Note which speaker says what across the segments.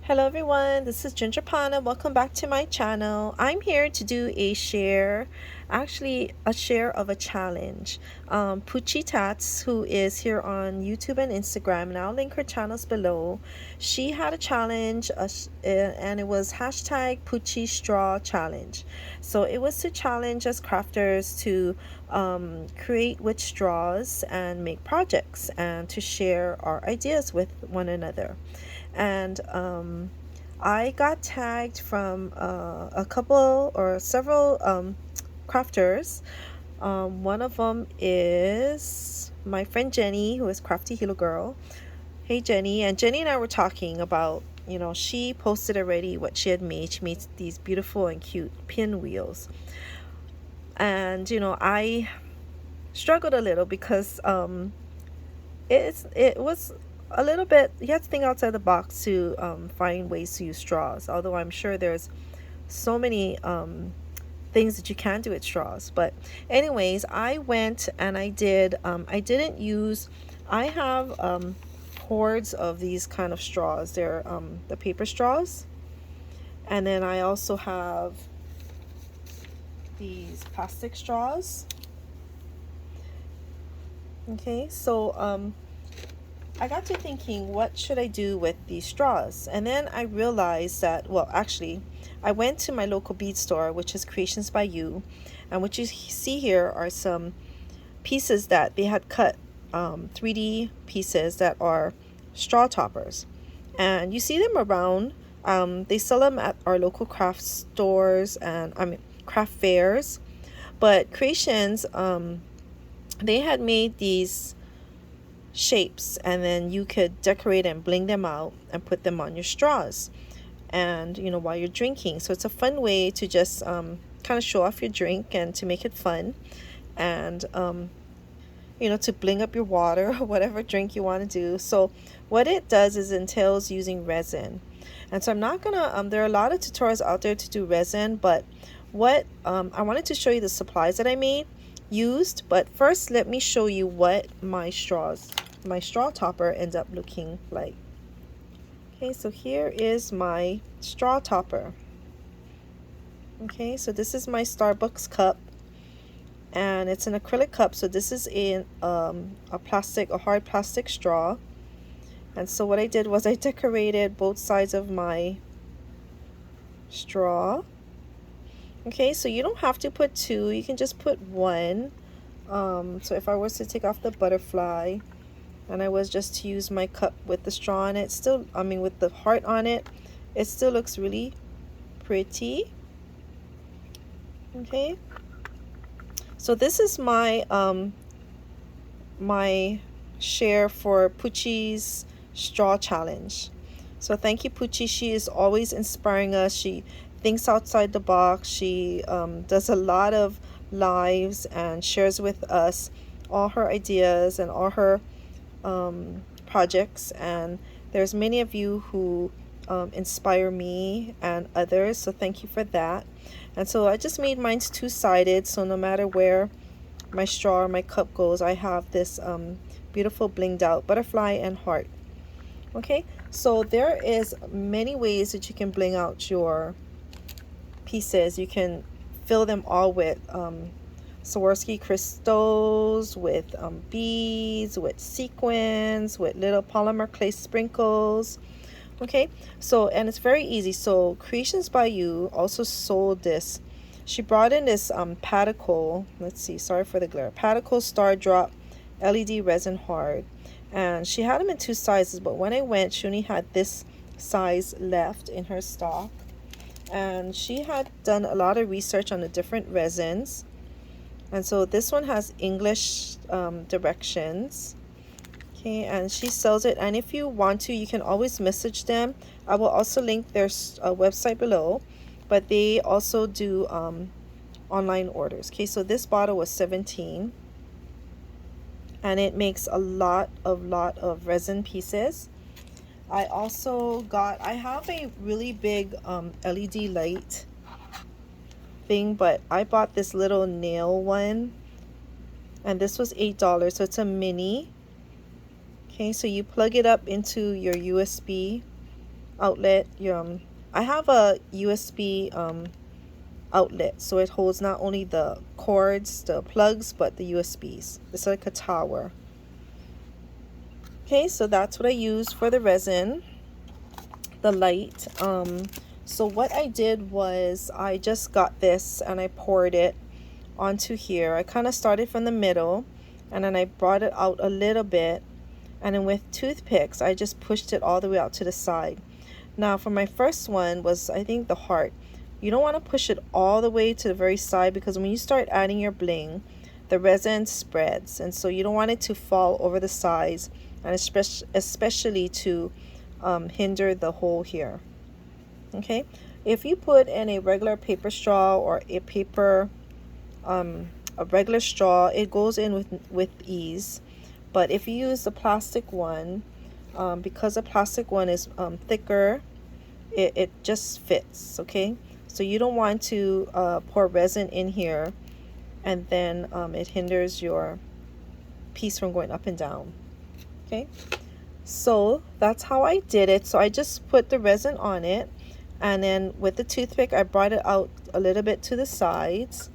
Speaker 1: Hello everyone, this is Ginger Pana. Welcome back to my channel. I'm here to do a share, actually a share of a challenge. Poochie Tats, who is here on YouTube and Instagram, and I'll link her channels below. She had a challenge and it was hashtag Poochie Straw Challenge. So it was to challenge us crafters to create with straws and make projects and to share our ideas with one another. And I got tagged from a couple or several crafters. One of them is my friend Jenny, who is Crafty Hilo Girl. Hey Jenny, and Jenny and I were talking about, she posted already what she had made. She made these beautiful and cute pinwheels. And, I struggled a little because it was a little bit, you have to think outside the box to find ways to use straws, although I'm sure there's so many things that you can do with straws. But anyways, I went and I didn't use, I have hordes of these kind of straws. They're the paper straws, and then I also have these plastic straws. Okay, so I got to thinking, what should I do with these straws? And then I realized that, well, actually, I went to my local bead store, which is Creations by You. And what you see here are some pieces that they had cut, 3D pieces that are straw toppers. And you see them around. They sell them at our local craft stores and, craft fairs. But Creations, they had made these shapes, and then you could decorate and bling them out and put them on your straws, and while you're drinking. So it's a fun way to just kind of show off your drink and to make it fun, and to bling up your water or whatever drink you want to do. So what it does is entails using resin, and so I'm not gonna there are a lot of tutorials out there to do resin, but what I wanted to show you the supplies that I used. But first, let me show you what my straw topper ends up looking like. Okay, so here is my straw topper. Okay, so this is my Starbucks cup, and it's an acrylic cup. So this is in a hard plastic straw. And so what I did was I decorated both sides of my straw. Okay, so you don't have to put two, you can just put one. So if I was to take off the butterfly and I was just to use my cup with the straw on it, still, with the heart on it, it still looks really pretty. Okay, so this is my my share for Poochie's straw challenge. So thank you, Poochie. She is always inspiring us. She thinks outside the box. She does a lot of lives and shares with us all her ideas and all her projects. And there's many of you who inspire me and others, so thank you for that. And so I just made mine two-sided, so no matter where my straw or my cup goes, I have this beautiful blinged out butterfly and heart. Okay, so there is many ways that you can bling out your pieces. You can fill them all with Swarovski crystals, with beads, with sequins, with little polymer clay sprinkles. Okay, so, and it's very easy. So Creations by You also sold this. She brought in this Paticle, let's see, sorry for the glare, Paticle Star Drop LED resin hard, and she had them in two sizes, but when I went, she only had this size left in her stock. And she had done a lot of research on the different resins, and so this one has English directions. Okay, and she sells it, and if you want to, you can always message them. I will also link their website below, but they also do online orders. Okay, so this bottle was $17, and it makes a lot of resin pieces. I also I have a really big LED light thing, but I bought this little nail one, and this was $8, so it's a mini. Okay, so you plug it up into your USB outlet. I have a USB outlet, so it holds not only the cords, the plugs, but the USBs. It's like a tower. Okay, so that's what I use for the resin, the light. So what I did was I just got this and I poured it onto here. I kind of started from the middle and then I brought it out a little bit, and then with toothpicks I just pushed it all the way out to the side. Now for my first one was, I think, the heart. You don't want to push it all the way to the very side, because when you start adding your bling, the resin spreads, and so you don't want it to fall over the sides, and especially to hinder the hole here. Okay, if you put in a regular paper straw or a regular straw, it goes in with ease. But if you use the plastic one, because the plastic one is thicker, it just fits. Okay, so you don't want to pour resin in here and then it hinders your piece from going up and down. Okay, so that's how I did it. So I just put the resin on it, and then with the toothpick I brought it out a little bit to the sides.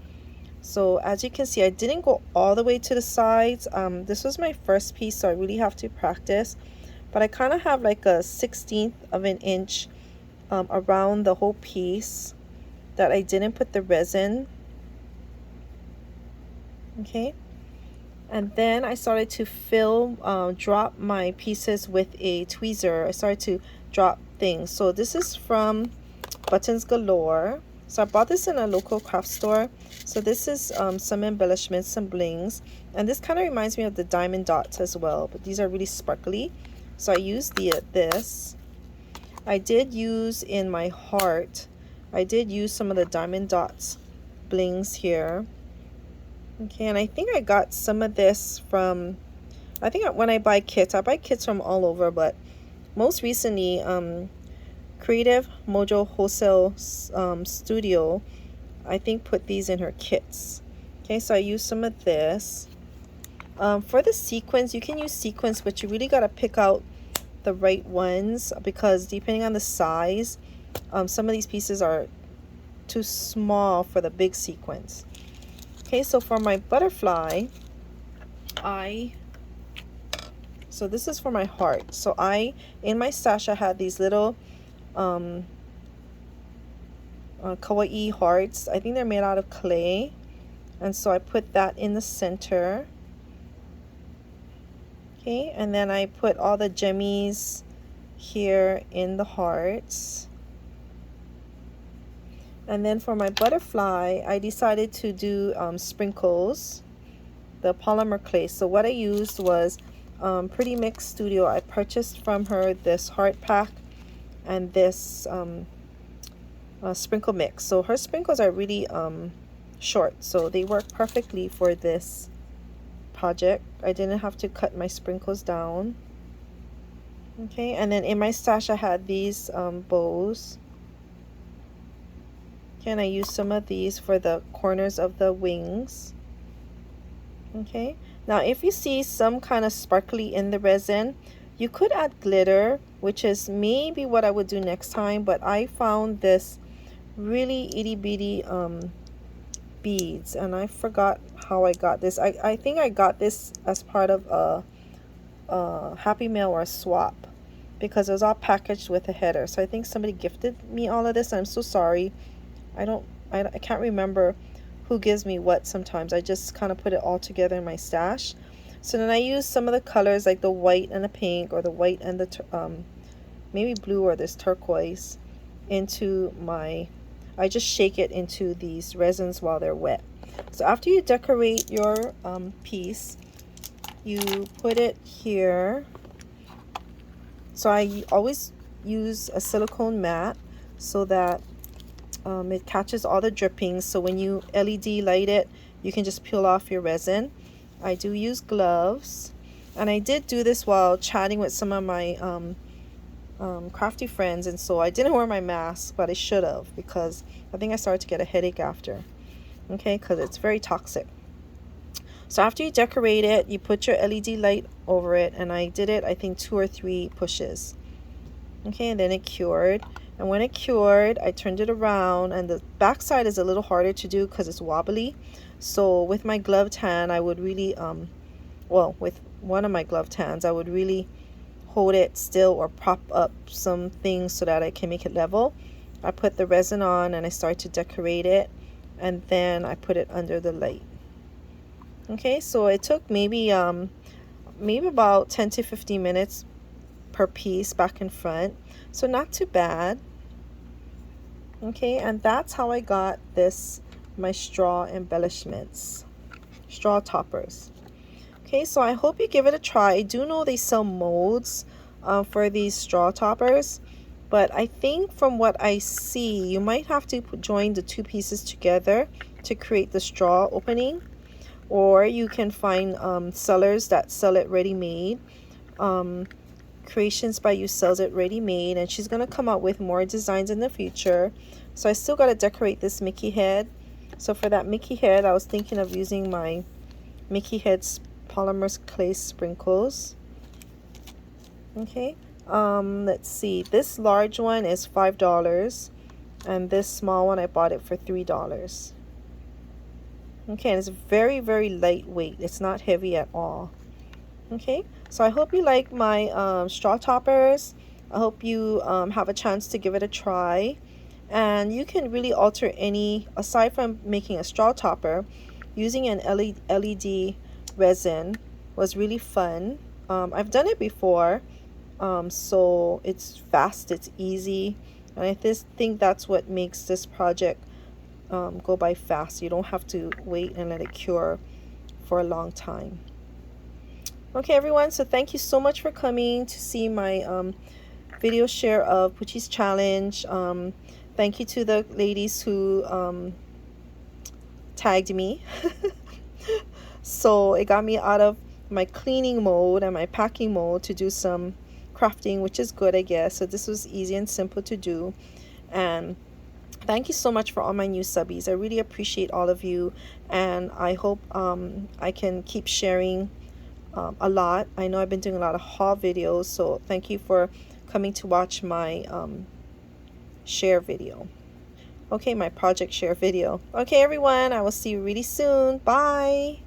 Speaker 1: So as you can see, I didn't go all the way to the sides. This was my first piece, so I really have to practice, but I kind of have like a 1/16 of an inch around the whole piece that I didn't put the resin. Okay, and then I started to drop my pieces with a tweezer. I started to drop things. So this is from Buttons Galore. So I bought this in a local craft store. So this is some embellishments, some blings, and this kind of reminds me of the diamond dots as well, but these are really sparkly. So I used this. I did use in my heart, I did use some of the diamond dots blings here. Okay, and I think I got some of this from, I think when I buy kits from all over, but most recently Creative Mojo Wholesale Studio, I think, put these in her kits. Okay, so I used some of this. For the sequins, you can use sequins, but you really got to pick out the right ones, because depending on the size, some of these pieces are too small for the big sequins. Okay, so for my butterfly, so this is for my heart. So in my stash, I had these little kawaii hearts. I think they're made out of clay, and so I put that in the center. Okay, and then I put all the jemmies here in the hearts. And then for my butterfly, I decided to do sprinkles, the polymer clay. So what I used was Pretty Mix Studio. I purchased from her this heart pack and this sprinkle mix. So her sprinkles are really short, so they work perfectly for this project. I didn't have to cut my sprinkles down. Okay, and then in my stash I had these bows. Okay, and I used some of these for the corners of the wings. Okay, now if you see some kind of sparkly in the resin, you could add glitter, which is maybe what I would do next time, but I found this really itty bitty beads, and I forgot how I got this. I think I got this as part of a Happy Mail or a swap, because it was all packaged with a header. So I think somebody gifted me all of this. I'm so sorry. I can't remember who gives me what sometimes. I just kind of put it all together in my stash. So then I use some of the colors, like the white and the pink, or the white and the maybe blue or this turquoise, into my, I just shake it into these resins while they're wet. So after you decorate your piece, you put it here. So I always use a silicone mat so that it catches all the drippings. So when you LED light it, you can just peel off your resin. I do use gloves, and I did do this while chatting with some of my crafty friends, and so I didn't wear my mask, but I should have, because I think I started to get a headache after. Okay, because it's very toxic. So after you decorate it, you put your LED light over it, and I did it, I think, 2 or 3 pushes. Okay, and then it cured. And when it cured, I turned it around, and the back side is a little harder to do because it's wobbly. So with my gloved hand, I would really, well, with one of my gloved hands, I would really hold it still or prop up some things so that I can make it level. I put the resin on and I start to decorate it, and then I put it under the light. Okay, so it took maybe about 10 to 15 minutes per piece back and front, so not too bad. Okay, and that's how I got my straw embellishments, straw toppers. Okay, so I hope you give it a try. I do know they sell molds for these straw toppers, but I think from what I see, you might have to join the two pieces together to create the straw opening, or you can find sellers that sell it ready-made. Creations by You sells it ready-made, and she's gonna come out with more designs in the future. So I still gotta decorate this Mickey head. So for that Mickey head, I was thinking of using my Mickey head's polymer clay sprinkles. Okay, let's see, this large one is $5, and this small one I bought it for $3. Okay, and it's very, very lightweight. It's not heavy at all. Okay, so I hope you like my straw toppers. I hope you have a chance to give it a try. And you can really alter any, aside from making a straw topper, using an LED resin was really fun. I've done it before, so it's fast, it's easy, and I just think that's what makes this project go by fast. You don't have to wait and let it cure for a long time. Okay, everyone, so thank you so much for coming to see my video share of Pucci's challenge. Thank you to the ladies who tagged me. So it got me out of my cleaning mode and my packing mode to do some crafting, which is good, I guess. So this was easy and simple to do. And thank you so much for all my new subbies. I really appreciate all of you, and I hope I can keep sharing a lot. I know I've been doing a lot of haul videos, so thank you for coming to watch my share video. Okay, my project share video. Okay, everyone, I will see you really soon. Bye.